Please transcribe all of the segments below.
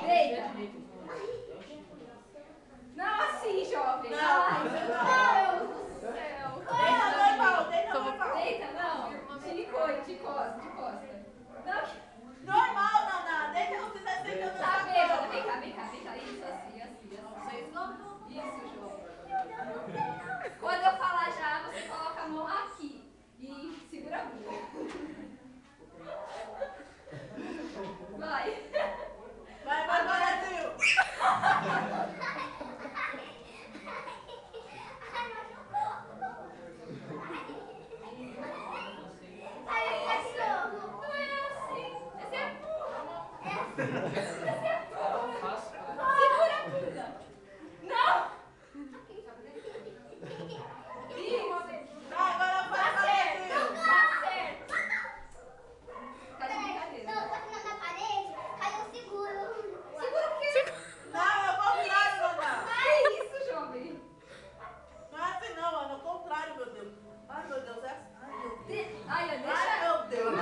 Deita. Não assim, jovem. Não. Ai, meu Deus do céu. Deita normal, deita normal. Deita, não. De costa. Não. Normal, Naná. Deita como se estivesse deitando Tá, na bêbada. cama. Vem cá. Isso, assim. Isso, jovem. Quando eu falar já, você coloca a mão aqui. E segura a bunda. Vai. Vai, Brasil. Segura a bunda. Não. Vai, agora vai, Brasil. Tá certo. Tá de brincadeira. Não, tá ficando na parede, aí eu seguro. Segura o quê? Não, é o contrário, Naná. Que isso, jovem? Não é assim não, mano. É o contrário, meu Deus. Ai, meu Deus, é assim. Ai, Ai, deixa. meu Deus.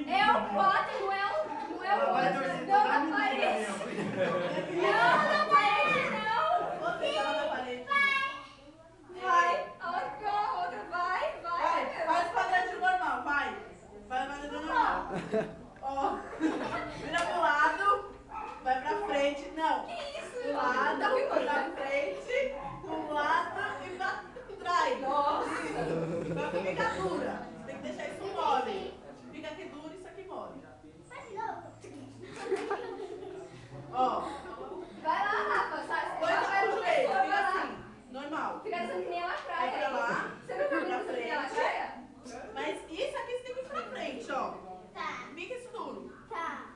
É o 4, não é o 4. Não na parede. Não na parede, não. Você tá na parede. Vai. A outra vai. Vai, faz quadradinho normal, vai. Faz quadradinho normal. Ó, vira pro lado, vai pra frente. Não. Que isso, Pro jovem? lado, Tá pra filmando? frente, pro lado e pra trás. Nossa. Só que fica dura. Você tem que deixar isso mole. Fica aqui duro e isso aqui mole. Faz de novo. Ó, Vai lá, Rafa. põe Vai o joelho, fica assim, normal. Fica dançando que nem a Vai praia. pra lá, Você não viu pra dançando que nem a frente. praia? Mas isso aqui você tem que ir pra frente, ó. Tá, Fica isso duro. tá.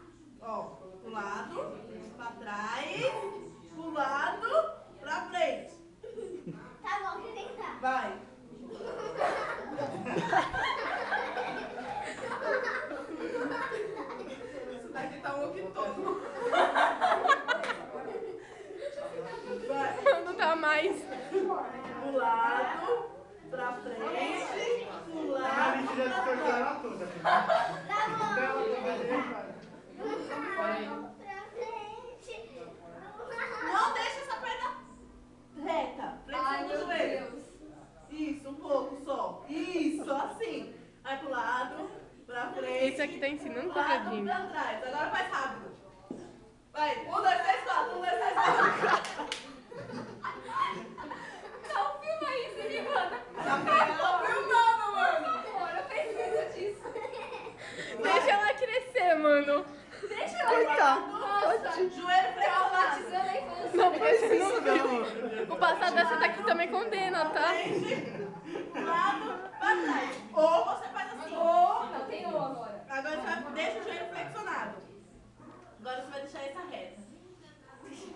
Ó, pro lado, pra trás, pro lado, pra frente. Tá bom, deixa eu tentar. Vai. Isso daqui tá um octógono. Vai. Não tá mais. Pro lado, pra frente, pro lado, pra trás. Tá bom. Pra frente. Não deixa essa perna reta. Ai, Flexiona o meu joelho. Deus. Isso, um pouco só. Isso, assim. Vai pro lado, pra frente. Esse aqui tá ensinando pro lado, quadradinho. pra trás. Agora faz rápido. Vai, 1, 2, 3, 4. 1, 2, 3, 4. Não, filma isso, me manda. Tô filmando, mano. Por favor, eu preciso disso. Deixa ela crescer, mano. Deixa ela. Coitado. Nossa, Joelho flexionado. traumatizando a infância. Não precisa, não. O passado dessa daqui também condena, tá? Frente, pro lado, pra trás. Ou você faz assim. Não tem ou agora. Agora você vai, deixa o joelho flexionado. Agora você vai deixar essa reta.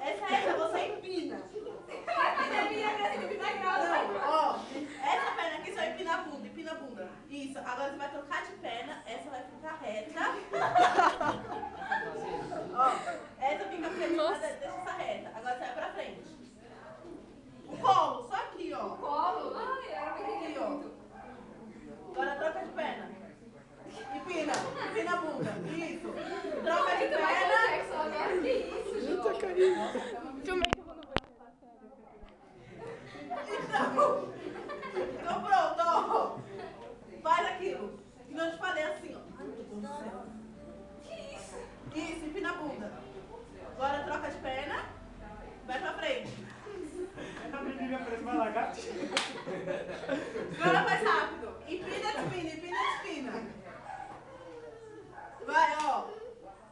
Essa reta você empina. Vai fazer a minha graça de grau. Não, ó. Essa perna aqui só empina a bunda, empina a bunda. Isso. Agora você vai trocar de perna. Essa vai ficar reta. Ó. Essa fica flexionada, deixa essa reta. Agora você vai pra frente. O colo, só aqui, ó. Colo. Ai, era muito Aqui, ó. lindo. Agora troca de perna. Empina a bunda. Isso. Troca de Tu vai ter perna. sexo agora? Que isso, João? Filmei que eu vou no Então pronto, ó. Faz aquilo. Que não te falei assim, ó. Ai, meu Deus do céu. Que isso? Isso, empina a bunda. Agora troca de perna. Vai pra frente. A menina parece uma lagartixa. Agora faz rápido. Empina. Vai, ó.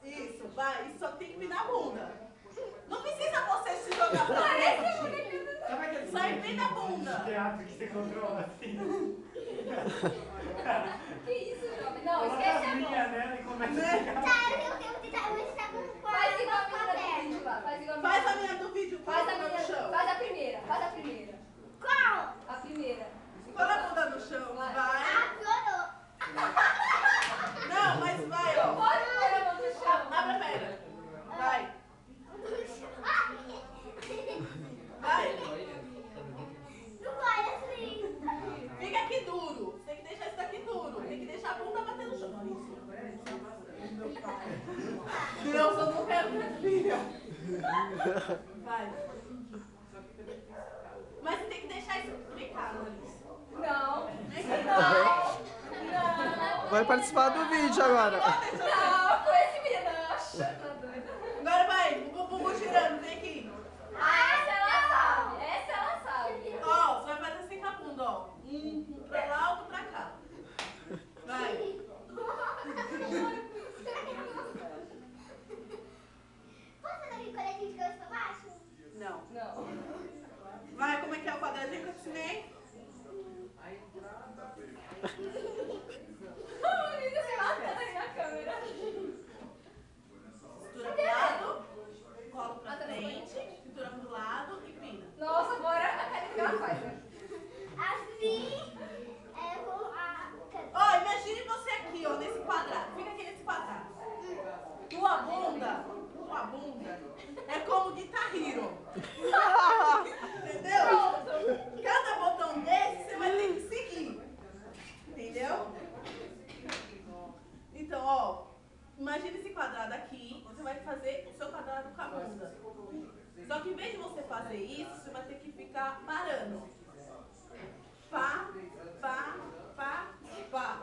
Isso, vai. Isso só tem que empinar a bunda. Não precisa você se jogar pra frente. Sabe aquele Só empina a bunda. teatro que você controla assim? Que isso, jovem? Não, Coloca esquece as a linhas mão. nela e começa a Tá, ficar. eu vou tentar com o Faz igual a com a menina do perna. vídeo lá. Faz igual Faz a menina do vídeo. Faz a Coloca no menina. chão. Faz a primeira. Qual? A primeira. Põe a bunda no chão. Vai. Vai. Ah, piorou. Não, mas vai, ó. Pode pôr a mão no chão. Abre a perna. Vai. Vai. Não vai assim. Fica aqui duro. Você tem que deixar isso daqui duro. Tem que deixar a bunda bater no chão. Isso. Meu pai. Deus, eu não quero minha filha. Vai. Mas você tem que deixar isso explicado, Alice. Não. Não. Vai participar do vídeo agora. Não, com esse menino. Tá doida. Agora vai, o bumbum girando, vem aqui. Essa ela sabe. Essa ela sabe. Ó, você vai fazer assim com a bunda, ó. Um pra lá, outro pra cá. Vai. Posso fazer aquele quadradinho de cabeça pra baixo? Não. Não. Vai, como é que é o quadradinho que eu te ensinei? O menino se matando aí na câmera. Cintura pro lado, colo pra frente, cintura pro lado e pina. Nossa, bora a carinha que ela faz, né? Assim, com a... Ó, imagine você aqui, ó, nesse quadrado. Fica aqui nesse quadrado. Tua bunda é como Guitar Hero. Entendeu? Cada botão desse você vai ter que seguir. Entendeu? Então, ó, imagine esse quadrado aqui. Você vai fazer o seu quadrado com a bunda. Só que em vez de você fazer isso, você vai ter que ficar parando. Pá, pá, pá, pá.